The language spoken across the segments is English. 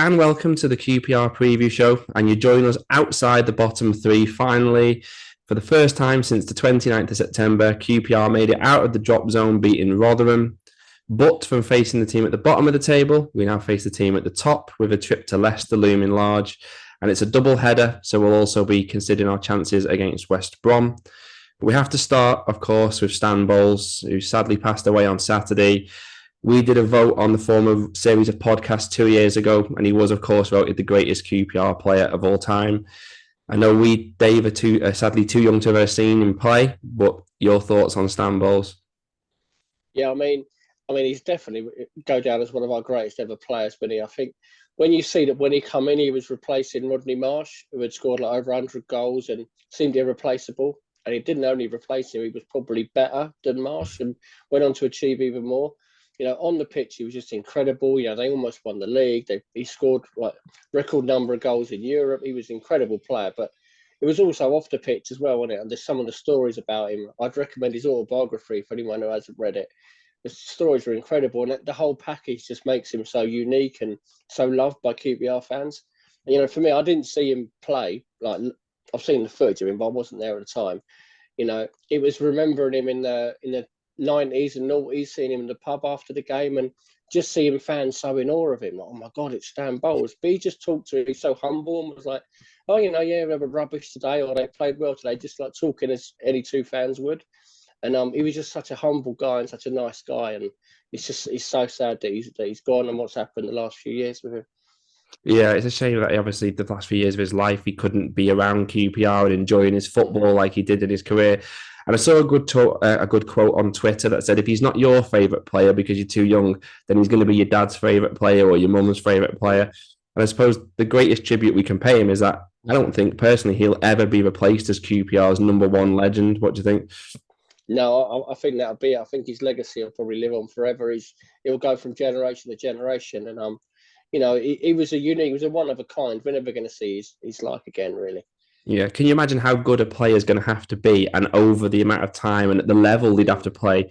and welcome to the QPR Preview Show. And you join us outside the bottom three. Finally, for the first time since the 29th of September, QPR made it out of the drop zone, beating Rotherham. But from facing the team at the bottom of the table, we now face the team at the top with a trip to Leicester looming large. And it's a double header, so we'll also be considering our chances against West Brom. But we have to start, of course, with Stan Bowles, who sadly passed away on Saturday. We did a vote on the former series of podcasts 2 years ago, and he was, of course, voted the greatest QPR player of all time. I know we, Dave, are sadly too young to have ever seen him play, but your thoughts on Stan Bowles? Yeah, I mean, he's definitely go down as one of our greatest ever players. But I think when you see that when he come in, he was replacing Rodney Marsh, who had scored like over 100 goals and seemed irreplaceable. And he didn't only replace him; he was probably better than Marsh and went on to achieve even more. On the pitch, he was just incredible. They almost won the league. He scored like record number of goals in Europe. He was an incredible player, but it was also off the pitch as well, wasn't it? And there's some of the stories about him. I'd recommend his autobiography for anyone who hasn't read it. The stories are incredible, and the whole package just makes him so unique and so loved by QPR fans. And, for me, I didn't see him play. Like, I've seen the footage of him, but I wasn't there at the time. It was remembering him in the 90s and noughties, seeing him in the pub after the game and just seeing fans so in awe of him. Like, oh my God, it's Stan Bowles. But he just talked to him, he's so humble and was like, oh, yeah, we were rubbish today or they played well today, just like talking as any two fans would. And he was just such a humble guy and such a nice guy. And it's so sad that he's gone and what's happened the last few years with him. Yeah, it's a shame that obviously the last few years of his life he couldn't be around QPR and enjoying his football like he did in his career. And I saw a good quote on Twitter that said, if he's not your favourite player because you're too young, then he's going to be your dad's favourite player or your mum's favourite player. And I suppose the greatest tribute we can pay him is that I don't think personally he'll ever be replaced as QPR's number one legend. What do you think? No, I think that'll be. I think his legacy will probably live on forever. He'll go from generation to generation, and he was a one of a kind. We're never going to see his like again, really. Yeah, can you imagine how good a player is going to have to be, and over the amount of time and at the level they'd have to play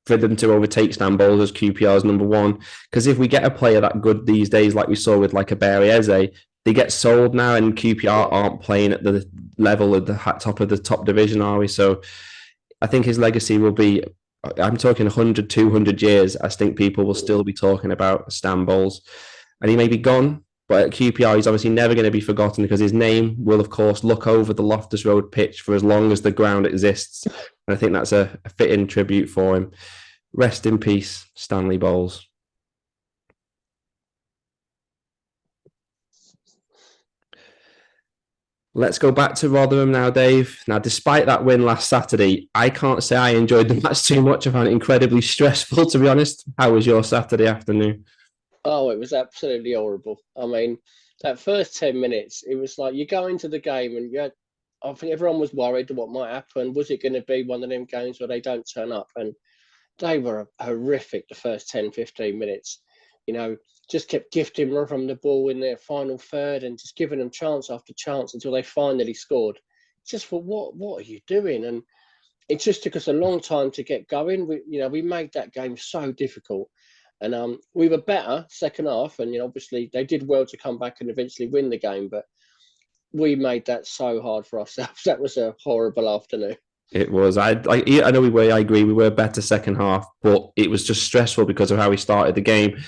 for them to overtake Stan Bowles as QPR's number one? Because if we get a player that good these days, like we saw with like a Barry Eze, they get sold now, and QPR aren't playing at the level of the top of the top division, are we? So I think his legacy will be, I'm talking 100, 200 years. I think people will still be talking about Stan Bowles. And he may be gone, but at QPR, he's obviously never going to be forgotten because his name will, of course, look over the Loftus Road pitch for as long as the ground exists. And I think that's a fitting tribute for him. Rest in peace, Stanley Bowles. Let's go back to Rotherham now, Dave. Now, despite that win last Saturday, I can't say I enjoyed the match too much. I found it incredibly stressful, to be honest. How was your Saturday afternoon? Oh, it was absolutely horrible. I mean, that first 10 minutes, it was like you go into the game and I think everyone was worried what might happen. Was it going to be one of them games where they don't turn up? And they were horrific the first 10, 15 minutes. Just kept gifting Rotherham the ball in their final third and just giving them chance after chance until they finally scored. Just for what are you doing? And it just took us a long time to get going. We made that game so difficult. And we were better second half, and obviously they did well to come back and eventually win the game. But we made that so hard for ourselves. That was a horrible afternoon. It was. I know I agree. We were better second half, but it was just stressful because of how we started the game.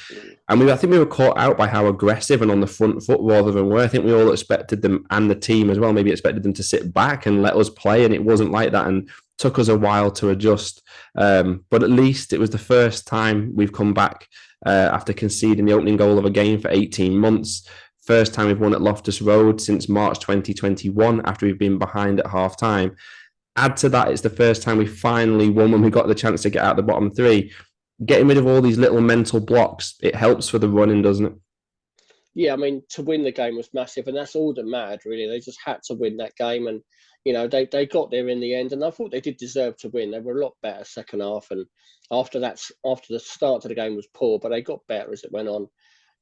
And I think we were caught out by how aggressive and on the front foot rather than were. I think we all expected them, and the team as well, maybe expected them to sit back and let us play, and it wasn't like that. And took us a while to adjust. But at least it was the first time we've come back after conceding the opening goal of a game for 18 months. First time we've won at Loftus Road since March 2021 after we've been behind at half time. Add to that, it's the first time we finally won when we got the chance to get out the bottom three. Getting rid of all these little mental blocks, it helps for the running, doesn't it? Yeah, I mean, to win the game was massive, and that's all that mattered, really. They just had to win that game, and they got there in the end, and I thought they did deserve to win. They were a lot better second half, and after the start of the game was poor, but they got better as it went on.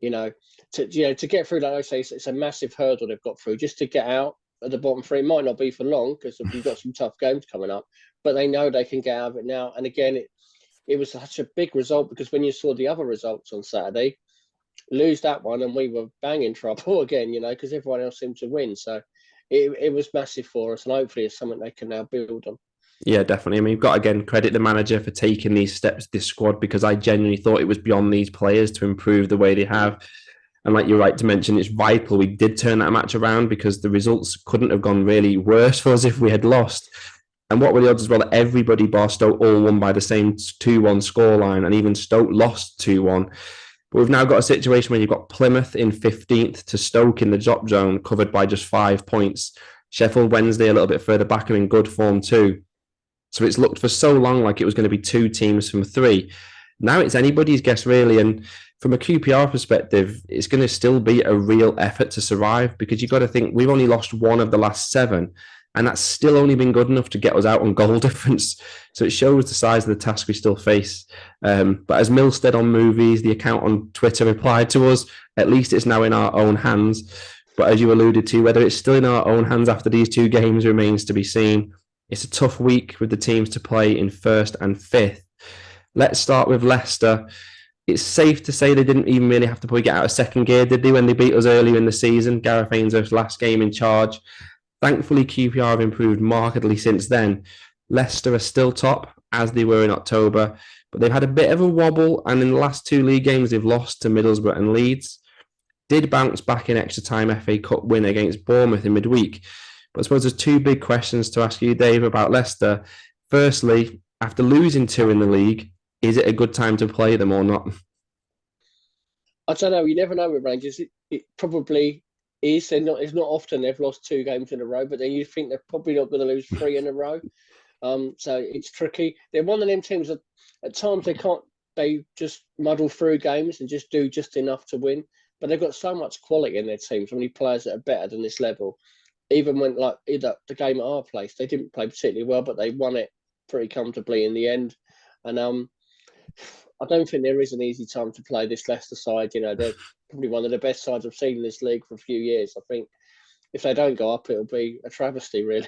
To get through, like I say, it's a massive hurdle they've got through. Just to get out at the bottom three, it might not be for long because we've got some tough games coming up, but they know they can get out of it now. And again, it was such a big result because when you saw the other results on Saturday, lose that one, and we were banging trouble again, because everyone else seemed to win. So it was massive for us, and hopefully it's something they can now build on. Yeah, definitely. I mean, you've got to again credit the manager for taking these steps, this squad, because I genuinely thought it was beyond these players to improve the way they have. And like you're right to mention, it's vital we did turn that match around because the results couldn't have gone really worse for us if we had lost. And what were the odds as well that everybody bar Stoke all won by the same 2-1 scoreline, and even Stoke lost 2-1. But we've now got a situation where you've got Plymouth in 15th to Stoke in the drop zone, covered by just 5 points. Sheffield Wednesday a little bit further back and in good form too. So it's looked for so long like it was going to be 2 teams from 3. Now it's anybody's guess, really. And from a QPR perspective, it's going to still be a real effort to survive because you've got to think we've only lost 1 of the last 7. And that's still only been good enough to get us out on goal difference. So it shows the size of the task we still face. But as Milstead on Movies, the account on Twitter, replied to us, at least it's now in our own hands. But as you alluded to, whether it's still in our own hands after these 2 games remains to be seen. It's a tough week with the teams to play in 1st and 5th. Let's start with Leicester. It's safe to say they didn't even really have to probably get out of 2nd gear, did they, when they beat us earlier in the season? Gareth Ainsworth's last game in charge. Thankfully, QPR have improved markedly since then. Leicester are still top, as they were in October, but they've had a bit of a wobble, and in the last 2 league games, they've lost to Middlesbrough and Leeds. Did bounce back in extra time FA Cup win against Bournemouth in midweek. But I suppose there's 2 big questions to ask you, Dave, about Leicester. Firstly, after losing 2 in the league, is it a good time to play them or not? I don't know. You never know with Rangers. It probably is. It's not often they've lost 2 games in a row, but then you think they're probably not going to lose 3 in a row. So it's tricky. They're one of them teams that at times they just muddle through games and just do just enough to win. But they've got so much quality in their team, so many players that are better than this level. Even when like the game at our place, they didn't play particularly well, but they won it pretty comfortably in the end. And I don't think there is an easy time to play this Leicester side. They're probably one of the best sides I've seen in this league for a few years. I think if they don't go up, it'll be a travesty, really.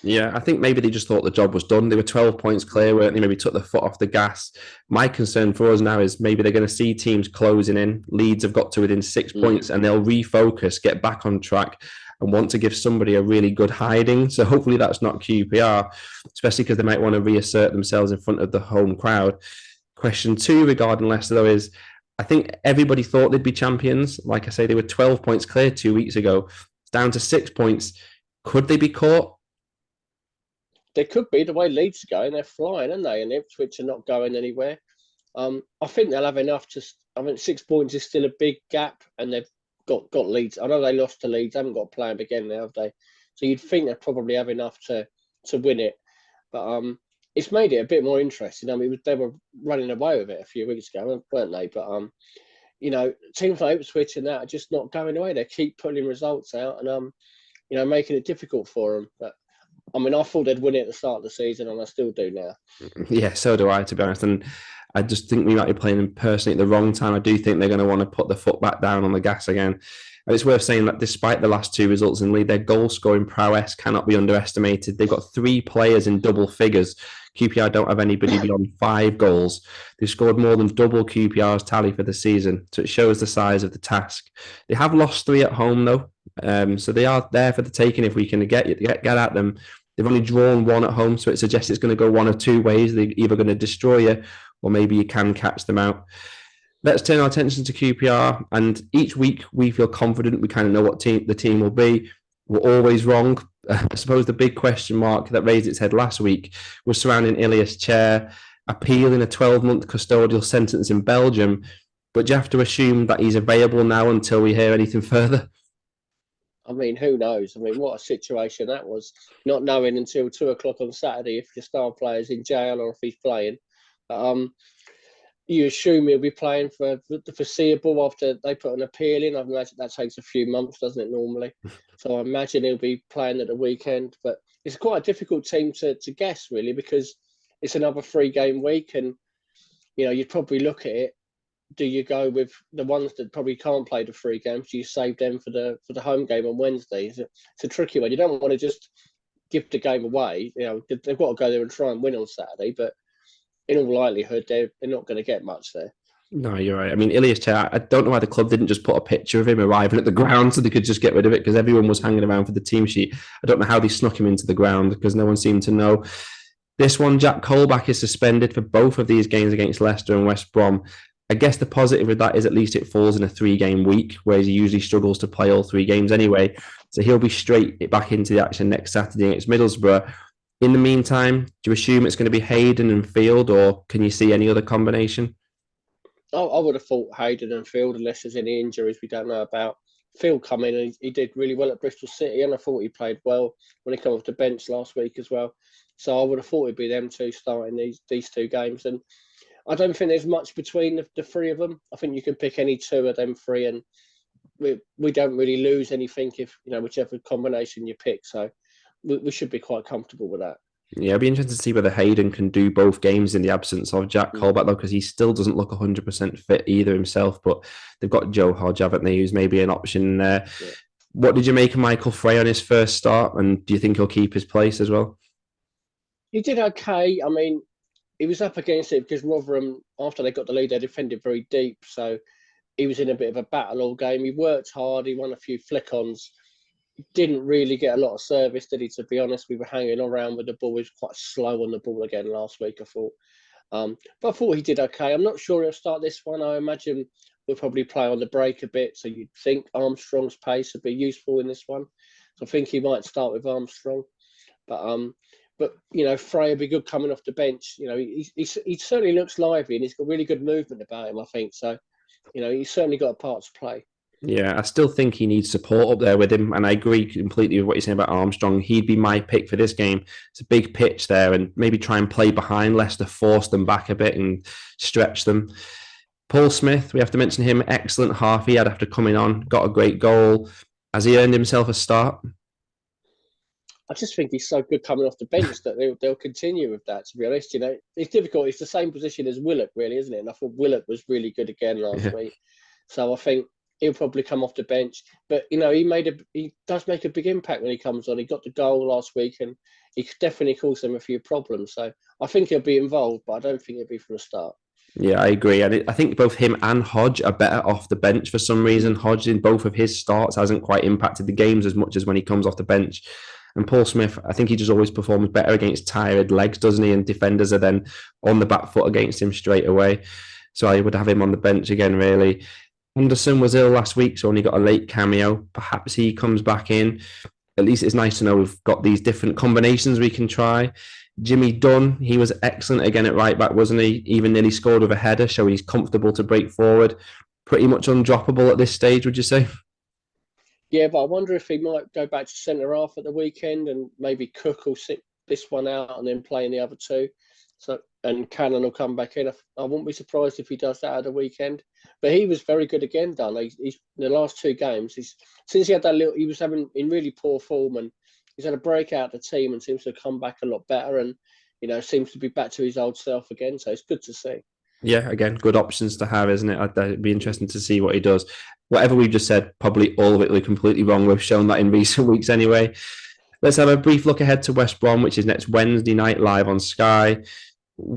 Yeah, I think maybe they just thought the job was done. They were 12 points clear, weren't they? Maybe took the foot off the gas. My concern for us now is maybe they're going to see teams closing in. Leeds have got to within 6 points and they'll refocus, get back on track and want to give somebody a really good hiding. So hopefully that's not QPR, especially because they might want to reassert themselves in front of the home crowd. Question 2 regarding Leicester, though, is I think everybody thought they'd be champions. Like I say, they were 12 points clear 2 weeks ago. It's down to 6 points. Could they be caught? They could be. The way Leeds are going, they're flying, aren't they? And Ipswich are not going anywhere. I think they'll have enough to. I mean, 6 points is still a big gap, and they've got Leeds. I know they lost to Leeds. They haven't got a plan again now, have they? So you'd think they probably have enough to win it. But it's made it a bit more interesting. I mean, they were running away with it a few weeks ago, weren't they? But teams like Ipswich and that are just not going away. They keep pulling results out and making it difficult for them. But I mean, I thought they'd win it at the start of the season, and I still do now. Yeah, so do I, to be honest. And I just think we might be playing them personally at the wrong time. I do think they're going to want to put the foot back down on the gas again. And it's worth saying that despite the last 2 results in league, their goal scoring prowess cannot be underestimated. They've got 3 players in double figures. QPR don't have anybody beyond 5 goals. They've scored more than double QPR's tally for the season. So it shows the size of the task. They have lost 3 at home, though. So they are there for the taking if we can get at them. They've only drawn 1 at home, so it suggests it's going to go one of 2 ways. They're either going to destroy you or maybe you can catch them out. Let's turn our attention to QPR. And each week we feel confident. We kind of know what the team will be. We're always wrong. I suppose the big question mark that raised its head last week was surrounding Ilias Chair appealing a 12-month custodial sentence in Belgium. But do you have to assume that he's available now until we hear anything further? I mean, who knows? I mean, what a situation that was. Not knowing until 2 o'clock on Saturday if your star player's in jail or if he's playing. You assume he'll be playing for the foreseeable after they put an appeal in. I imagine that takes a few months, doesn't it, normally? So I imagine he'll be playing at the weekend. But it's quite a difficult team to guess, really, because it's another 3-game week. And, you'd probably look at it. Do you go with the ones that probably can't play the 3 games? Do you save them for the home game on Wednesday? It's a tricky one. You don't want to just give the game away. They've got to go there and try and win on Saturday, but in all likelihood, they're not going to get much there. No, you're right. I mean, Ilias Chair, I don't know why the club didn't just put a picture of him arriving at the ground so they could just get rid of it because everyone was hanging around for the team sheet. I don't know how they snuck him into the ground because no one seemed to know. This one, Jack Colback is suspended for both of these games against Leicester and West Brom. I guess the positive with that is at least it falls in a 3-game week, whereas he usually struggles to play all 3 games anyway. So he'll be straight back into the action next Saturday against Middlesbrough. In the meantime, do you assume it's going to be Hayden and Field, or can you see any other combination? I would have thought Hayden and Field, unless there's any injuries we don't know about. Field come in and he did really well at Bristol City, and I thought he played well when he came off the bench last week as well. So I would have thought it'd be them two starting these 2 games. And I don't think there's much between the three of them. I think you can pick any two of them three, and we don't really lose anything if whichever combination you pick. So we should be quite comfortable with that. Yeah, it'll be interesting to see whether Hayden can do both games in the absence of Jack Colback, though, because he still doesn't look 100% fit either himself. But they've got Joe Hodge, haven't they, who's maybe an option there. Yeah. What did you make of Michael Frey on his first start? And do you think he'll keep his place as well? He did okay. I mean, he was up against it because Rotherham, after they got the lead, they defended very deep. So he was in a bit of a battle all game. He worked hard. He won a few flick-ons. Didn't really get a lot of service, did he? To be honest, we were hanging around with the ball. He was quite slow on the ball again last week, I thought. But I thought he did okay. I'm not sure he'll start this one. I imagine we'll probably play on the break a bit. So you'd think Armstrong's pace would be useful in this one. So I think he might start with Armstrong. But Frey will be good coming off the bench. He certainly looks lively and he's got really good movement about him, I think. So, he's certainly got a part to play. Yeah, I still think he needs support up there with him. And I agree completely with what you're saying about Armstrong. He'd be my pick for this game. It's a big pitch there and maybe try and play behind Leicester, force them back a bit and stretch them. Paul Smith, we have to mention him. Excellent half he had after coming on. Got a great goal. Has he earned himself a start? I just think he's so good coming off the bench that they'll continue with that, to be honest. It's difficult. It's the same position as Willock, really, isn't it? And I thought Willock was really good again last week. So I think he'll probably come off the bench. But, he does make a big impact when he comes on. He got the goal last week and he definitely caused them a few problems. So I think he'll be involved, but I don't think it'll be from the start. Yeah, I agree. And I think both him and Hodge are better off the bench for some reason. Hodge, in both of his starts, hasn't quite impacted the games as much as when he comes off the bench. And Paul Smith, I think he just always performs better against tired legs, doesn't he? And defenders are then on the back foot against him straight away. So I would have him on the bench again, really. Henderson was ill last week, so only got a late cameo. Perhaps he comes back in. At least it's nice to know we've got these different combinations we can try. Jimmy Dunn, he was excellent again at right back, wasn't he? Even nearly scored with a header, showing he's comfortable to break forward. Pretty much undroppable at this stage, would you say? Yeah, but I wonder if he might go back to centre half at the weekend and maybe Cook will sit this one out and then play in the other two. And Cannon will come back in. I wouldn't be surprised if he does that at the weekend. But he was very good again, Dunn. He's in the last 2 games. Since he had he was having in really poor form, and he's had a breakout of the team and seems to have come back a lot better. And seems to be back to his old self again. So it's good to see. Yeah, again, good options to have, isn't it? It'd be interesting to see what he does. Whatever we've just said, probably all of it will be completely wrong. We've shown that in recent weeks anyway. Let's have a brief look ahead to West Brom, which is next Wednesday night live on Sky.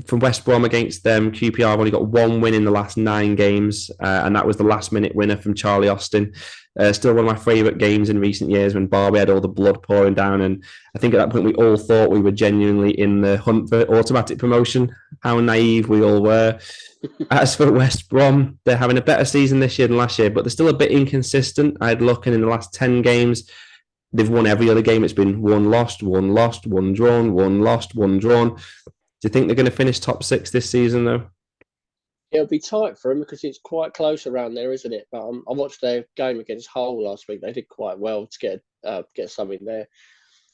From West Brom against them, QPR have only got 1 win in the last 9 games, and that was the last-minute winner from Charlie Austin. Still one of my favourite games in recent years when Barbie had all the blood pouring down, and I think at that point we all thought we were genuinely in the hunt for automatic promotion. How naive we all were. As for West Brom, they're having a better season this year than last year, but they're still a bit inconsistent. I had looking in the last 10 games, they've won every other game. It's been 1 lost, 1 lost, 1 drawn, 1 lost, 1 drawn. Do you think they're going to finish top 6 this season, though? It'll be tight for them because it's quite close around there, isn't it? But I watched their game against Hull last week. They did quite well to get something there.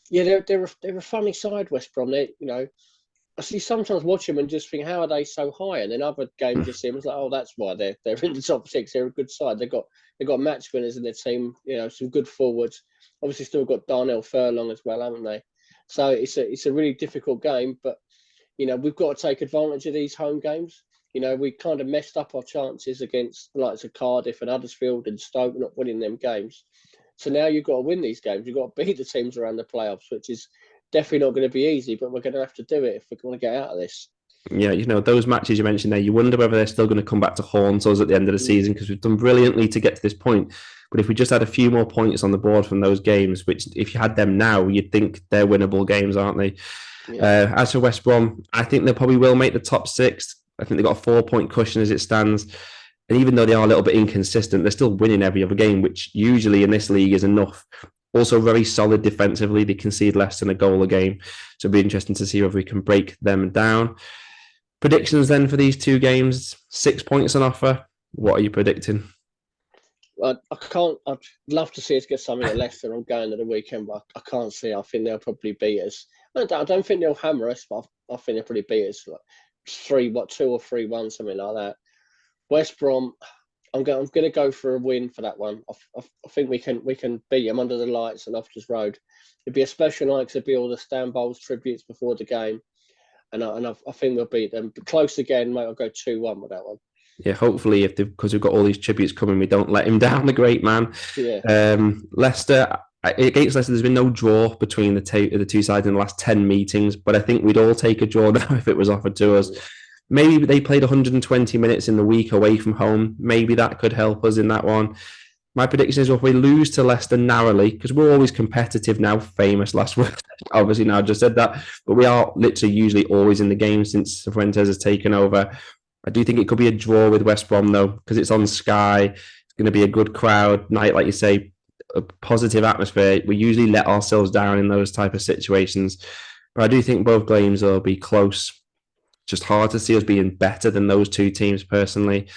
Yeah, they're a funny side, West Brom. I see sometimes watch them and just think, how are they so high? And then other games you see them, it's like, oh, that's why they're in the top 6. They're a good side. They've got match winners in their team. Some good forwards. Obviously, still got Darnell Furlong as well, haven't they? So it's a really difficult game, but we've got to take advantage of these home games. We kind of messed up our chances against the likes of Cardiff and Huddersfield and Stoke not winning them games. So now you've got to win these games. You've got to beat the teams around the playoffs, which is definitely not going to be easy, but we're going to have to do it if we're going to get out of this. Yeah, those matches you mentioned there, you wonder whether they're still going to come back to haunt us at the end of the season, because we've done brilliantly to get to this point. But if we just had a few more points on the board from those games, which if you had them now, you'd think they're winnable games, aren't they? Yeah. As for West Brom, I think they probably will make the top 6. I think they've got a 4-point cushion as it stands. And even though they are a little bit inconsistent, they're still winning every other game, which usually in this league is enough. Also very solid defensively. They concede less than a goal a game. So it'll be interesting to see whether we can break them down. Predictions then for these 2 games, 6 points on offer. What are you predicting? I can't. I'd love to see us get something at Leicester on going to the weekend, but I can't see. I think they'll probably beat us. I don't think they'll hammer us, but I think they'll probably beat us like 2 or 3-1, something like that. West Brom, I'm going to go for a win for that one. I think we can beat them under the lights and Loftus Road. It'd be a special night because it'd be all the Stan Bowles tributes before the game, and I think we'll beat them. But close again, mate. I'll go 2-1 with that one. Yeah, hopefully, because we've got all these tributes coming, we don't let him down, the great man. Yeah. Leicester, against Leicester, there's been no draw between the two sides in the last 10 meetings, but I think we'd all take a draw now if it was offered to us. Maybe they played 120 minutes in the week away from home. Maybe that could help us in that one. My prediction is if we lose to Leicester narrowly, because we're always competitive now, famous last word. Obviously, now I just said that, but we are literally usually always in the game since Fuentes has taken over. I do think it could be a draw with West Brom, though, because it's on Sky. It's going to be a good crowd night, like you say, a positive atmosphere. We usually let ourselves down in those type of situations. But I do think both games will be close. Just hard to see us being better than those 2 teams, personally.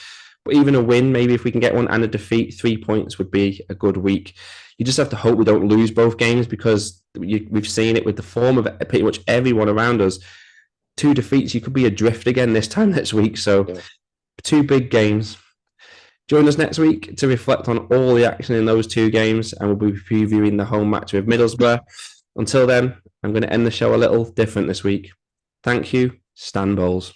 But even a win, maybe if we can get one, and a defeat, 3 points would be a good week. You just have to hope we don't lose both games, because we've seen it with the form of pretty much everyone around us. 2 defeats, you could be adrift again this time next week. So 2 big games. Join us next week to reflect on all the action in those 2 games, and we'll be previewing the home match with Middlesbrough. Until then, I'm going to end the show a little different this week. Thank you, Stan Bowles.